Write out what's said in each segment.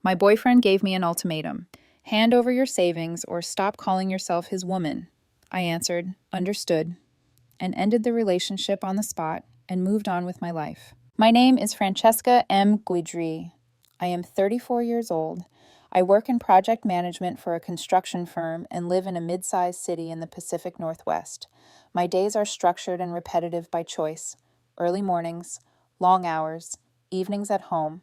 My boyfriend gave me an ultimatum. Hand over your savings or stop calling yourself his woman. I answered, understood, and ended the relationship on the spot and moved on with my life. My name is Francesca M. Guidry. I am 34 years old. I work in project management for a construction firm and live in a mid-sized city in the Pacific Northwest. My days are structured and repetitive by choice. Early mornings, long hours, evenings at home.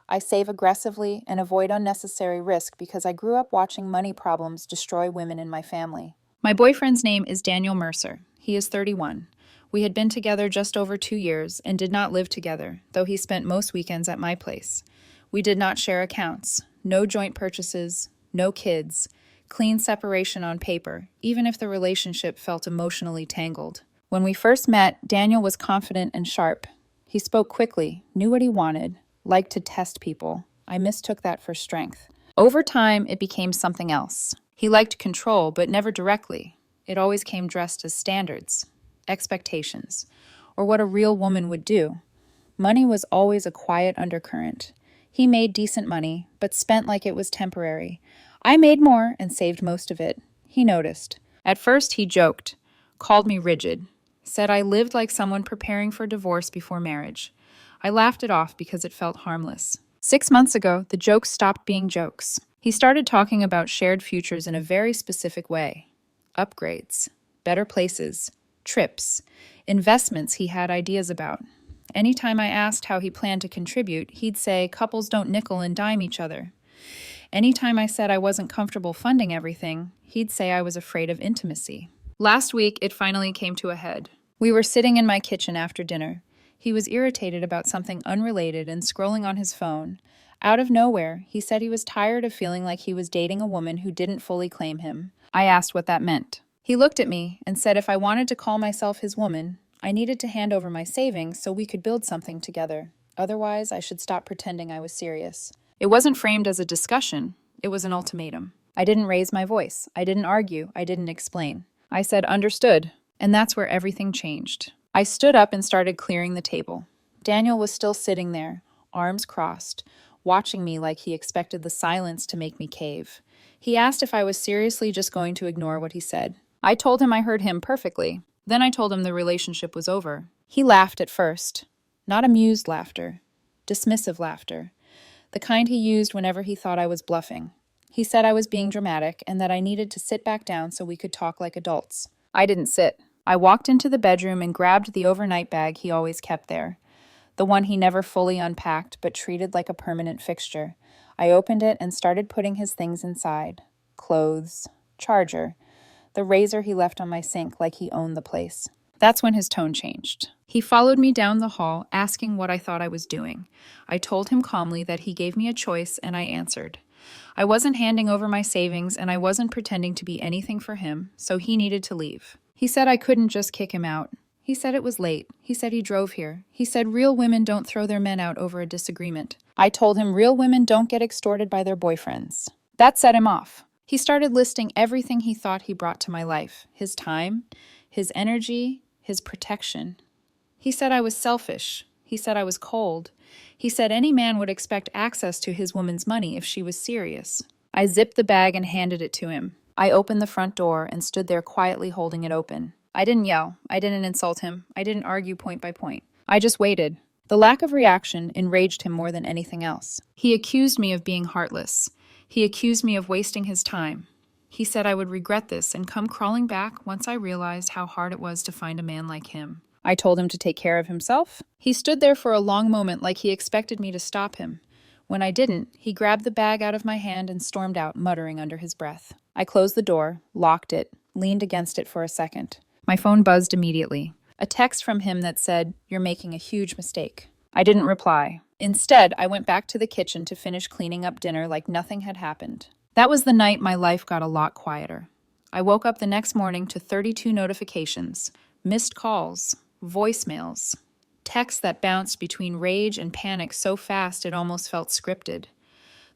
I save aggressively and avoid unnecessary risk because I grew up watching money problems destroy women in my family. My boyfriend's name is Daniel Mercer. He is 31. We had been together just over 2 years and did not live together, though he spent most weekends at my place. We did not share accounts, no joint purchases, no kids, clean separation on paper, even if the relationship felt emotionally tangled. When we first met, Daniel was confident and sharp. He spoke quickly, knew what he wanted, liked to test people. I mistook that for strength. Over time, it became something else. He liked control, but never directly. It always came dressed as standards, expectations, or what a real woman would do. Money was always a quiet undercurrent. He made decent money, but spent like it was temporary. I made more and saved most of it. He noticed. At first, he joked, called me rigid, said I lived like someone preparing for divorce before marriage. I laughed it off because it felt harmless. 6 months ago, the jokes stopped being jokes. He started talking about shared futures in a very specific way. Upgrades, better places, trips, investments he had ideas about. Anytime I asked how he planned to contribute, he'd say couples don't nickel and dime each other. Anytime I said I wasn't comfortable funding everything, he'd say I was afraid of intimacy. Last week, it finally came to a head. We were sitting in my kitchen after dinner. He was irritated about something unrelated and scrolling on his phone. Out of nowhere, he said he was tired of feeling like he was dating a woman who didn't fully claim him. I asked what that meant. He looked at me and said if I wanted to call myself his woman, I needed to hand over my savings so we could build something together. Otherwise, I should stop pretending I was serious. It wasn't framed as a discussion. It was an ultimatum. I didn't raise my voice. I didn't argue. I didn't explain. I said, understood. And that's where everything changed. I stood up and started clearing the table. Daniel was still sitting there, arms crossed, watching me like he expected the silence to make me cave. He asked if I was seriously just going to ignore what he said. I told him I heard him perfectly. Then I told him the relationship was over. He laughed at first. Not amused laughter. Dismissive laughter. The kind he used whenever he thought I was bluffing. He said I was being dramatic and that I needed to sit back down so we could talk like adults. I didn't sit. I walked into the bedroom and grabbed the overnight bag he always kept there. The one he never fully unpacked but treated like a permanent fixture. I opened it and started putting his things inside. Clothes, charger, the razor he left on my sink like he owned the place. That's when his tone changed. He followed me down the hall, asking what I thought I was doing. I told him calmly that he gave me a choice, and I answered. I wasn't handing over my savings, and I wasn't pretending to be anything for him, so he needed to leave. He said I couldn't just kick him out. He said it was late. He said he drove here. He said real women don't throw their men out over a disagreement. I told him real women don't get extorted by their boyfriends. That set him off. He started listing everything he thought he brought to my life. His time, his energy, his protection. He said I was selfish. He said I was cold. He said any man would expect access to his woman's money if she was serious. I zipped the bag and handed it to him. I opened the front door and stood there quietly holding it open. I didn't yell. I didn't insult him. I didn't argue point by point. I just waited. The lack of reaction enraged him more than anything else. He accused me of being heartless. He accused me of wasting his time. He said I would regret this and come crawling back once I realized how hard it was to find a man like him. I told him to take care of himself. He stood there for a long moment like he expected me to stop him. When I didn't, he grabbed the bag out of my hand and stormed out, muttering under his breath. I closed the door, locked it, leaned against it for a second. My phone buzzed immediately. A text from him that said, "You're making a huge mistake." I didn't reply. Instead, I went back to the kitchen to finish cleaning up dinner like nothing had happened. That was the night my life got a lot quieter. I woke up the next morning to 32 notifications, missed calls, voicemails, texts that bounced between rage and panic so fast it almost felt scripted.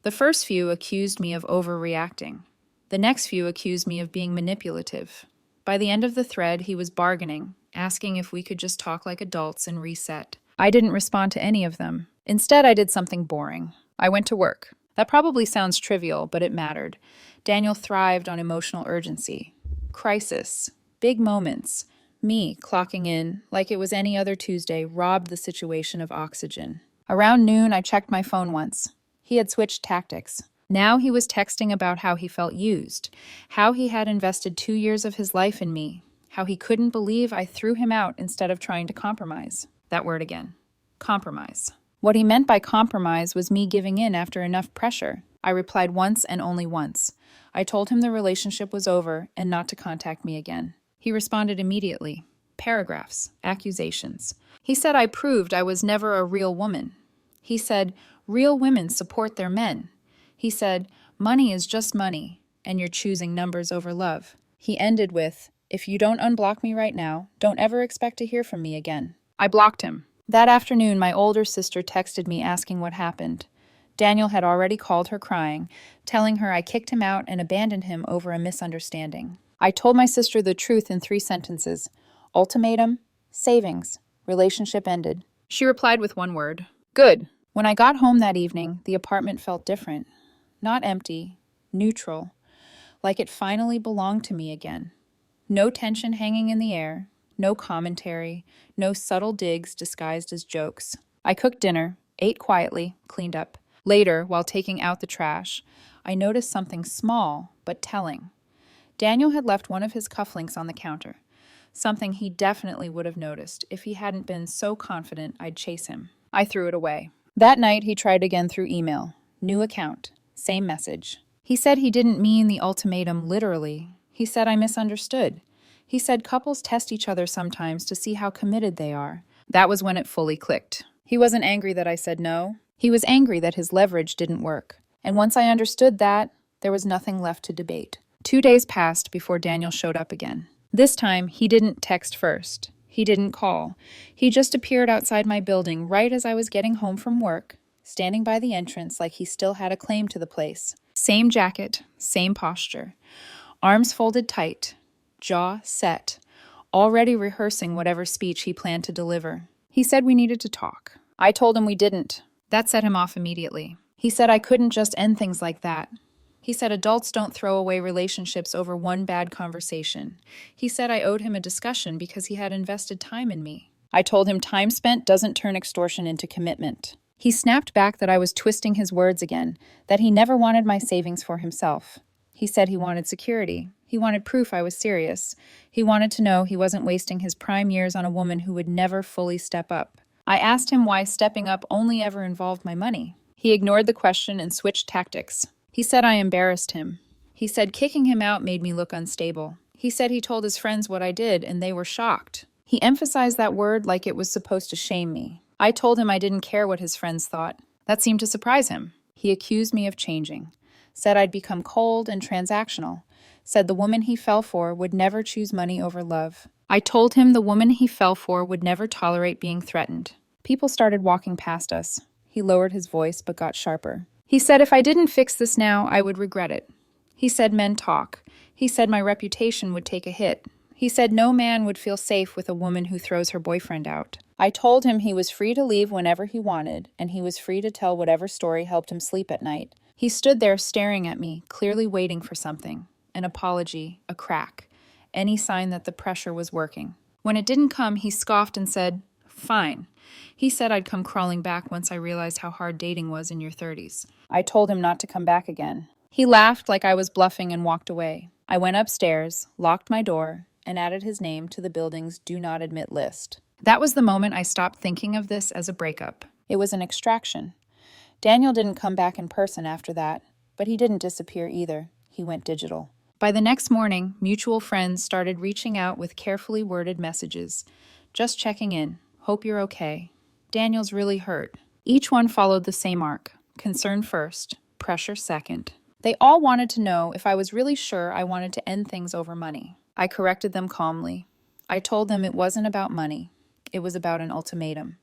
The first few accused me of overreacting. The next few accused me of being manipulative. By the end of the thread, he was bargaining, asking if we could just talk like adults and reset. I didn't respond to any of them. Instead, I did something boring. I went to work. That probably sounds trivial, but it mattered. Daniel thrived on emotional urgency. Crisis, big moments, me clocking in like it was any other Tuesday robbed the situation of oxygen. Around noon, I checked my phone once. He had switched tactics. Now he was texting about how he felt used, how he had invested 2 years of his life in me, how he couldn't believe I threw him out instead of trying to compromise. That word again. Compromise. What he meant by compromise was me giving in after enough pressure. I replied once and only once. I told him the relationship was over and not to contact me again. He responded immediately. Paragraphs, accusations. He said I proved I was never a real woman. He said, real women support their men. He said, money is just money, and you're choosing numbers over love. He ended with, if you don't unblock me right now, don't ever expect to hear from me again. I blocked him. That afternoon, my older sister texted me asking what happened. Daniel had already called her crying, telling her I kicked him out and abandoned him over a misunderstanding. I told my sister the truth in 3 sentences. Ultimatum, savings, relationship ended. She replied with one word. Good. When I got home that evening, the apartment felt different. Not empty, neutral, like it finally belonged to me again. No tension hanging in the air, no commentary, no subtle digs disguised as jokes. I cooked dinner, ate quietly, cleaned up. Later, while taking out the trash, I noticed something small but telling. Daniel had left one of his cufflinks on the counter, something he definitely would have noticed if he hadn't been so confident I'd chase him. I threw it away. That night, he tried again through email. New account. Same message. He said he didn't mean the ultimatum literally. He said I misunderstood. He said couples test each other sometimes to see how committed they are. That was when it fully clicked. He wasn't angry that I said no. He was angry that his leverage didn't work. And once I understood that, there was nothing left to debate. 2 days passed before Daniel showed up again. This time, he didn't text first. He didn't call. He just appeared outside my building right as I was getting home from work, standing by the entrance like he still had a claim to the place. Same jacket, same posture. Arms folded tight, jaw set, already rehearsing whatever speech he planned to deliver. He said we needed to talk. I told him we didn't. That set him off immediately. He said I couldn't just end things like that. He said adults don't throw away relationships over one bad conversation. He said I owed him a discussion because he had invested time in me. I told him time spent doesn't turn extortion into commitment. He snapped back that I was twisting his words again, that he never wanted my savings for himself. He said he wanted security. He wanted proof I was serious. He wanted to know he wasn't wasting his prime years on a woman who would never fully step up. I asked him why stepping up only ever involved my money. He ignored the question and switched tactics. He said I embarrassed him. He said kicking him out made me look unstable. He said he told his friends what I did and they were shocked. He emphasized that word like it was supposed to shame me. I told him I didn't care what his friends thought. That seemed to surprise him. He accused me of changing. Said I'd become cold and transactional. Said the woman he fell for would never choose money over love. I told him the woman he fell for would never tolerate being threatened. People started walking past us. He lowered his voice but got sharper. He said if I didn't fix this now, I would regret it. He said men talk. He said my reputation would take a hit. He said no man would feel safe with a woman who throws her boyfriend out. I told him he was free to leave whenever he wanted, and he was free to tell whatever story helped him sleep at night. He stood there staring at me, clearly waiting for something. An apology, a crack, any sign that the pressure was working. When it didn't come, he scoffed and said, fine. He said I'd come crawling back once I realized how hard dating was in your 30s. I told him not to come back again. He laughed like I was bluffing and walked away. I went upstairs, locked my door, and added his name to the building's do not admit list. That was the moment I stopped thinking of this as a breakup. It was an extraction. Daniel didn't come back in person after that, but he didn't disappear either. He went digital. By the next morning, mutual friends started reaching out with carefully worded messages. Just checking in. Hope you're okay. Daniel's really hurt. Each one followed the same arc. Concern first, pressure second. They all wanted to know if I was really sure I wanted to end things over money. I corrected them calmly. I told them it wasn't about money. It was about an ultimatum.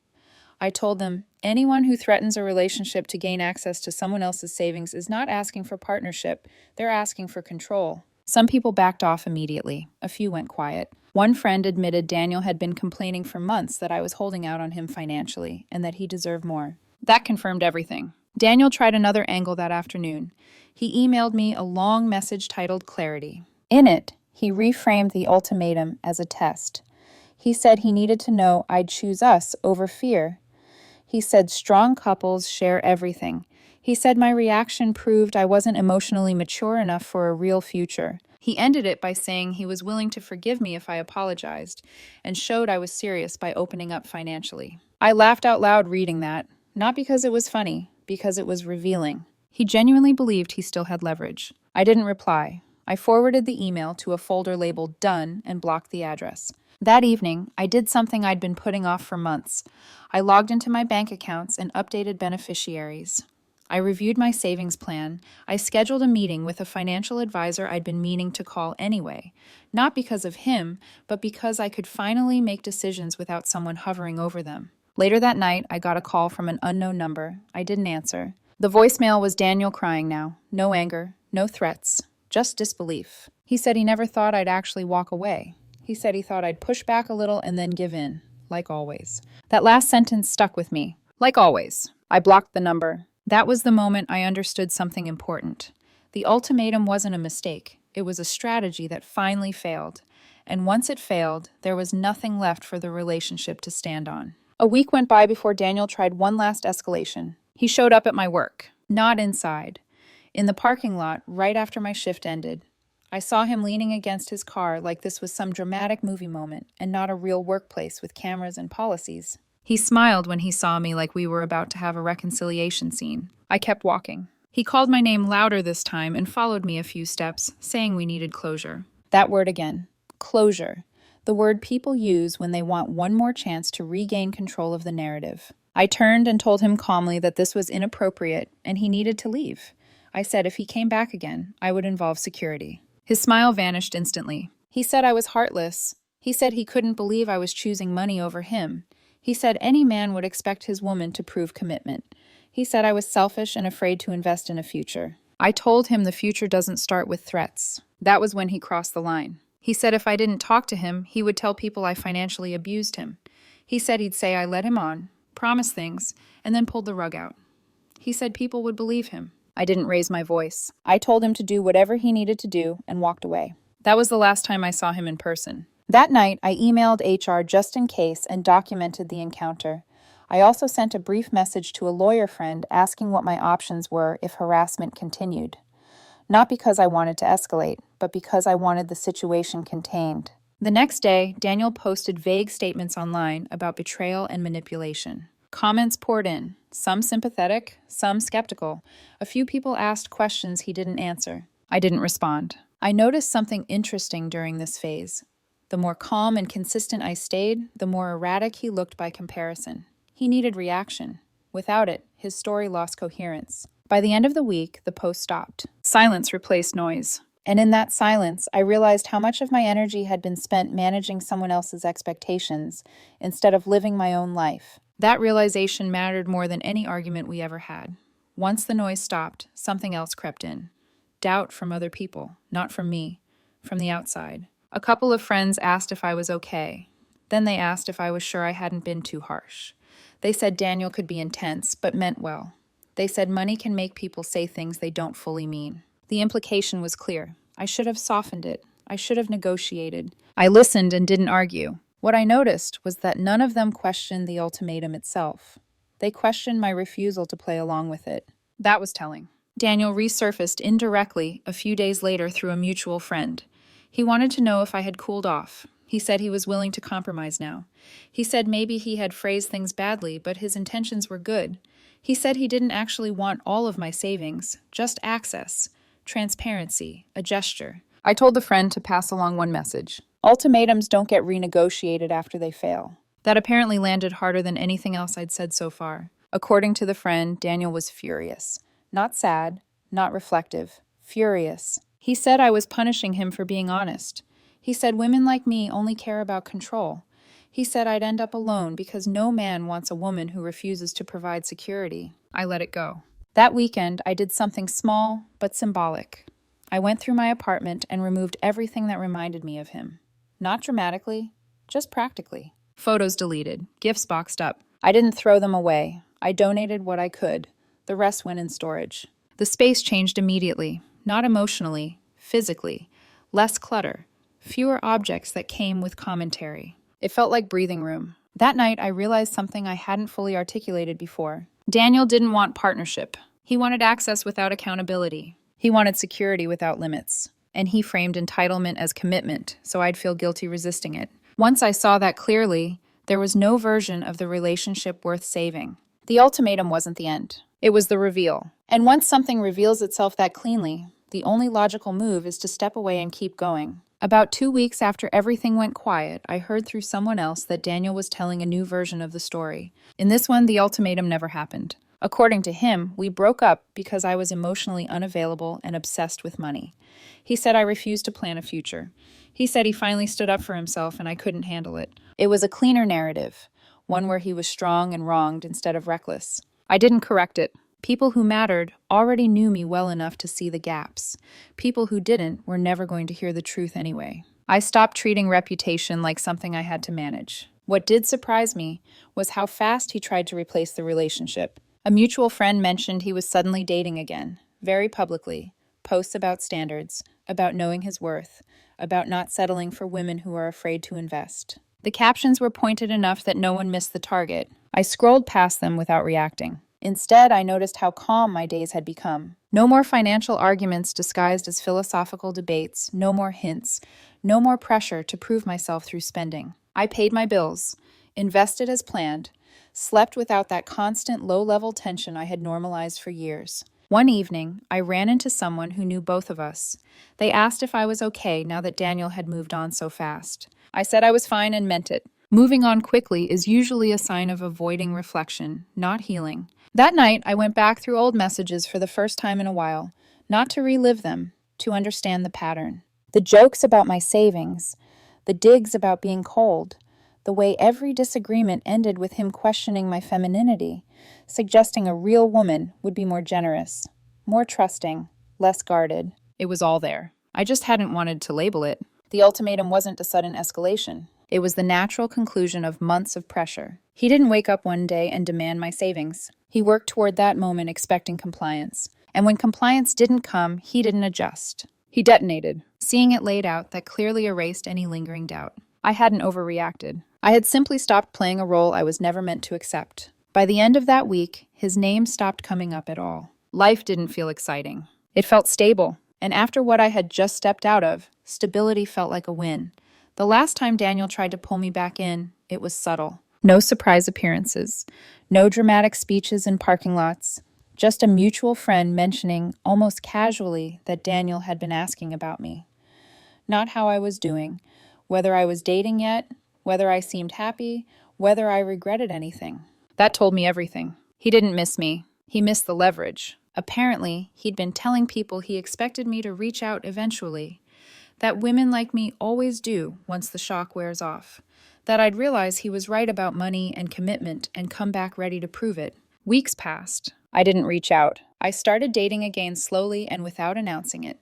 I told them anyone who threatens a relationship to gain access to someone else's savings is not asking for partnership. They're asking for control. Some people backed off immediately. A few went quiet. One friend admitted Daniel had been complaining for months that I was holding out on him financially and that he deserved more. That confirmed everything. Daniel tried another angle that afternoon. He emailed me a long message titled Clarity. In it, he reframed the ultimatum as a test. He said he needed to know I'd choose us over fear. He said strong couples share everything. He said my reaction proved I wasn't emotionally mature enough for a real future. He ended it by saying he was willing to forgive me if I apologized, and showed I was serious by opening up financially. I laughed out loud reading that, not because it was funny, because it was revealing. He genuinely believed he still had leverage. I didn't reply. I forwarded the email to a folder labeled Done and blocked the address. That evening, I did something I'd been putting off for months. I logged into my bank accounts and updated beneficiaries. I reviewed my savings plan. I scheduled a meeting with a financial advisor I'd been meaning to call anyway, not because of him, but because I could finally make decisions without someone hovering over them. Later that night, I got a call from an unknown number. I didn't answer. The voicemail was Daniel crying now. No anger, no threats, just disbelief. He said he never thought I'd actually walk away. He said he thought I'd push back a little and then give in, like always. That last sentence stuck with me. Like always. I blocked the number. That was the moment I understood something important. The ultimatum wasn't a mistake. It was a strategy that finally failed. And once it failed, there was nothing left for the relationship to stand on. A week went by before Daniel tried one last escalation. He showed up at my work, not inside. In the parking lot, right after my shift ended. I saw him leaning against his car like this was some dramatic movie moment and not a real workplace with cameras and policies. He smiled when he saw me like we were about to have a reconciliation scene. I kept walking. He called my name louder this time and followed me a few steps, saying we needed closure. That word again. Closure. The word people use when they want one more chance to regain control of the narrative. I turned and told him calmly that this was inappropriate and he needed to leave. I said if he came back again, I would involve security. His smile vanished instantly. He said I was heartless. He said he couldn't believe I was choosing money over him. He said any man would expect his woman to prove commitment. He said I was selfish and afraid to invest in a future. I told him the future doesn't start with threats. That was when he crossed the line. He said if I didn't talk to him, he would tell people I financially abused him. He said he'd say I led him on, promised things, and then pulled the rug out. He said people would believe him. I didn't raise my voice. I told him to do whatever he needed to do and walked away. That was the last time I saw him in person. That night, I emailed HR just in case and documented the encounter. I also sent a brief message to a lawyer friend asking what my options were if harassment continued. Not because I wanted to escalate, but because I wanted the situation contained. The next day, Daniel posted vague statements online about betrayal and manipulation. Comments poured in, some sympathetic, some skeptical. A few people asked questions he didn't answer. I didn't respond. I noticed something interesting during this phase. The more calm and consistent I stayed, the more erratic he looked by comparison. He needed reaction. Without it, his story lost coherence. By the end of the week, the post stopped. Silence replaced noise. And in that silence, I realized how much of my energy had been spent managing someone else's expectations instead of living my own life. That realization mattered more than any argument we ever had. Once the noise stopped, something else crept in. Doubt from other people, not from me, from the outside. A couple of friends asked if I was okay. Then they asked if I was sure I hadn't been too harsh. They said Daniel could be intense, but meant well. They said money can make people say things they don't fully mean. The implication was clear. I should have softened it. I should have negotiated. I listened and didn't argue. What I noticed was that none of them questioned the ultimatum itself. They questioned my refusal to play along with it. That was telling. Daniel resurfaced indirectly a few days later through a mutual friend. He wanted to know if I had cooled off. He said he was willing to compromise now. He said maybe he had phrased things badly, but his intentions were good. He said he didn't actually want all of my savings, just access, transparency, a gesture. I told the friend to pass along one message. Ultimatums don't get renegotiated after they fail. That apparently landed harder than anything else I'd said so far. According to the friend, Daniel was furious. Not sad, not reflective. Furious. He said I was punishing him for being honest. He said women like me only care about control. He said I'd end up alone because no man wants a woman who refuses to provide security. I let it go. That weekend, I did something small but symbolic. I went through my apartment and removed everything that reminded me of him. Not dramatically, just practically. Photos deleted, gifts boxed up. I didn't throw them away. I donated what I could. The The rest went in storage. The space changed immediately, not emotionally, physically. Less clutter, fewer objects that came with commentary. It felt like breathing room. That night, I realized something I hadn't fully articulated before. Daniel didn't want partnership. He wanted access without accountability. He wanted security without limits. And he framed entitlement as commitment, so I'd feel guilty resisting it. Once I saw that clearly, there was no version of the relationship worth saving. The ultimatum wasn't the end. It was the reveal. And once something reveals itself that cleanly, the only logical move is to step away and keep going. About 2 weeks after everything went quiet, I heard through someone else that Daniel was telling a new version of the story. In this one, the ultimatum never happened. According to him, we broke up because I was emotionally unavailable and obsessed with money. He said I refused to plan a future. He said he finally stood up for himself and I couldn't handle it. It was a cleaner narrative, one where he was strong and wronged instead of reckless. I didn't correct it. People who mattered already knew me well enough to see the gaps. People who didn't were never going to hear the truth anyway. I stopped treating reputation like something I had to manage. What did surprise me was how fast he tried to replace the relationship. A mutual friend mentioned he was suddenly dating again, very publicly. Posts about standards, about knowing his worth, about not settling for women who are afraid to invest. The captions were pointed enough that no one missed the target. I scrolled past them without reacting. Instead, I noticed how calm my days had become. No more financial arguments disguised as philosophical debates, no more hints, no more pressure to prove myself through spending. I paid my bills, invested as planned, slept without that constant low-level tension I had normalized for years. One evening, I ran into someone who knew both of us. They asked if I was okay now that Daniel had moved on so fast. I said I was fine and meant it. Moving on quickly is usually a sign of avoiding reflection, not healing. That night, I went back through old messages for the first time in a while, not to relive them, to understand the pattern. The jokes about my savings, the digs about being cold, the way every disagreement ended with him questioning my femininity, suggesting a real woman would be more generous, more trusting, less guarded. It was all there. I just hadn't wanted to label it. The ultimatum wasn't a sudden escalation. It was the natural conclusion of months of pressure. He didn't wake up one day and demand my savings. He worked toward that moment expecting compliance. And when compliance didn't come, he didn't adjust. He detonated, seeing it laid out that clearly erased any lingering doubt. I hadn't overreacted. I had simply stopped playing a role I was never meant to accept. By the end of that week, his name stopped coming up at all. Life didn't feel exciting. It felt stable. And after what I had just stepped out of, stability felt like a win. The last time Daniel tried to pull me back in, it was subtle. No surprise appearances, no dramatic speeches in parking lots, just a mutual friend mentioning, almost casually, that Daniel had been asking about me. Not how I was doing, whether I was dating yet, whether I seemed happy, whether I regretted anything. That told me everything. He didn't miss me. He missed the leverage. Apparently, he'd been telling people he expected me to reach out eventually. That women like me always do once the shock wears off. That I'd realize he was right about money and commitment and come back ready to prove it. Weeks passed. I didn't reach out. I started dating again slowly and without announcing it.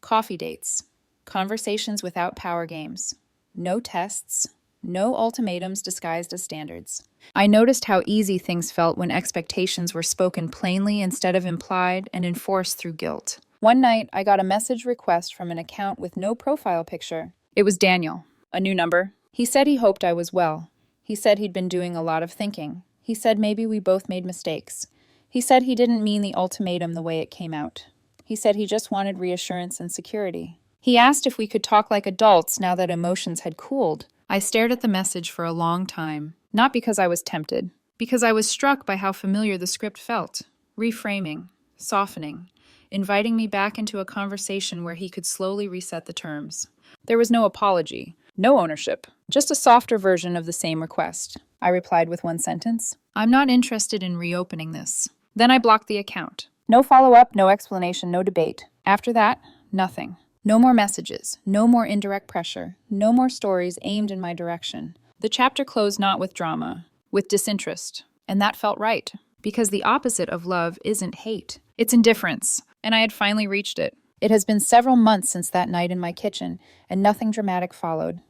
Coffee dates. Conversations without power games. No tests. No ultimatums disguised as standards. I noticed how easy things felt when expectations were spoken plainly instead of implied and enforced through guilt. One night, I got a message request from an account with no profile picture. It was Daniel. A new number. He said he hoped I was well. He said he'd been doing a lot of thinking. He said maybe we both made mistakes. He said he didn't mean the ultimatum the way it came out. He said he just wanted reassurance and security. He asked if we could talk like adults now that emotions had cooled. I stared at the message for a long time, not because I was tempted, because I was struck by how familiar the script felt. Reframing, softening, inviting me back into a conversation where he could slowly reset the terms. There was no apology, no ownership, just a softer version of the same request. I replied with one sentence, "I'm not interested in reopening this." Then I blocked the account. No follow-up, no explanation, no debate. After that, nothing. No more messages, no more indirect pressure, no more stories aimed in my direction. The chapter closed not with drama, with disinterest. And that felt right, because the opposite of love isn't hate. It's indifference, and I had finally reached it. It has been several months since that night in my kitchen, and nothing dramatic followed.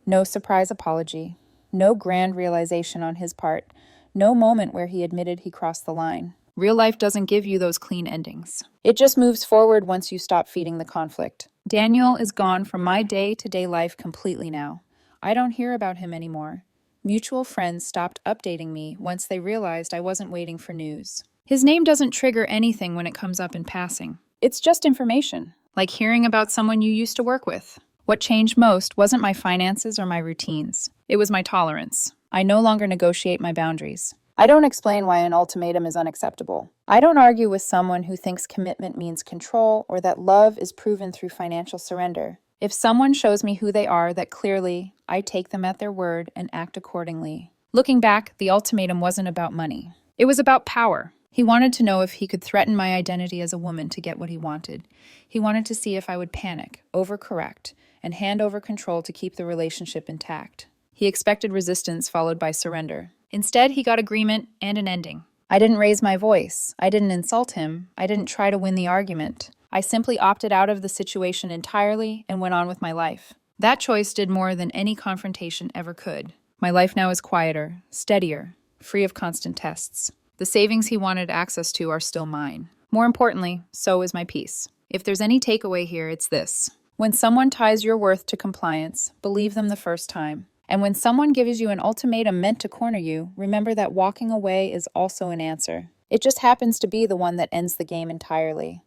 No surprise apology, no grand realization on his part, no moment where he admitted he crossed the line. Real life doesn't give you those clean endings. It just moves forward once you stop feeding the conflict. Daniel is gone from my day-to-day life completely now. I don't hear about him anymore. Mutual friends stopped updating me once they realized I wasn't waiting for news. His name doesn't trigger anything when it comes up in passing. It's just information, like hearing about someone you used to work with. What changed most wasn't my finances or my routines. It was my tolerance. I no longer negotiate my boundaries. I don't explain why an ultimatum is unacceptable. I don't argue with someone who thinks commitment means control or that love is proven through financial surrender. If someone shows me who they are that clearly, I take them at their word and act accordingly. Looking back, the ultimatum wasn't about money. It was about power. He wanted to know if he could threaten my identity as a woman to get what he wanted. He wanted to see if I would panic, overcorrect, and hand over control to keep the relationship intact. He expected resistance followed by surrender. Instead, he got agreement and an ending. I didn't raise my voice. I didn't insult him. I didn't try to win the argument. I simply opted out of the situation entirely and went on with my life. That choice did more than any confrontation ever could. My life now is quieter, steadier, free of constant tests. The savings he wanted access to are still mine. More importantly, so is my peace. If there's any takeaway here, it's this. When someone ties your worth to compliance, believe them the first time. And when someone gives you an ultimatum meant to corner you, remember that walking away is also an answer. It just happens to be the one that ends the game entirely.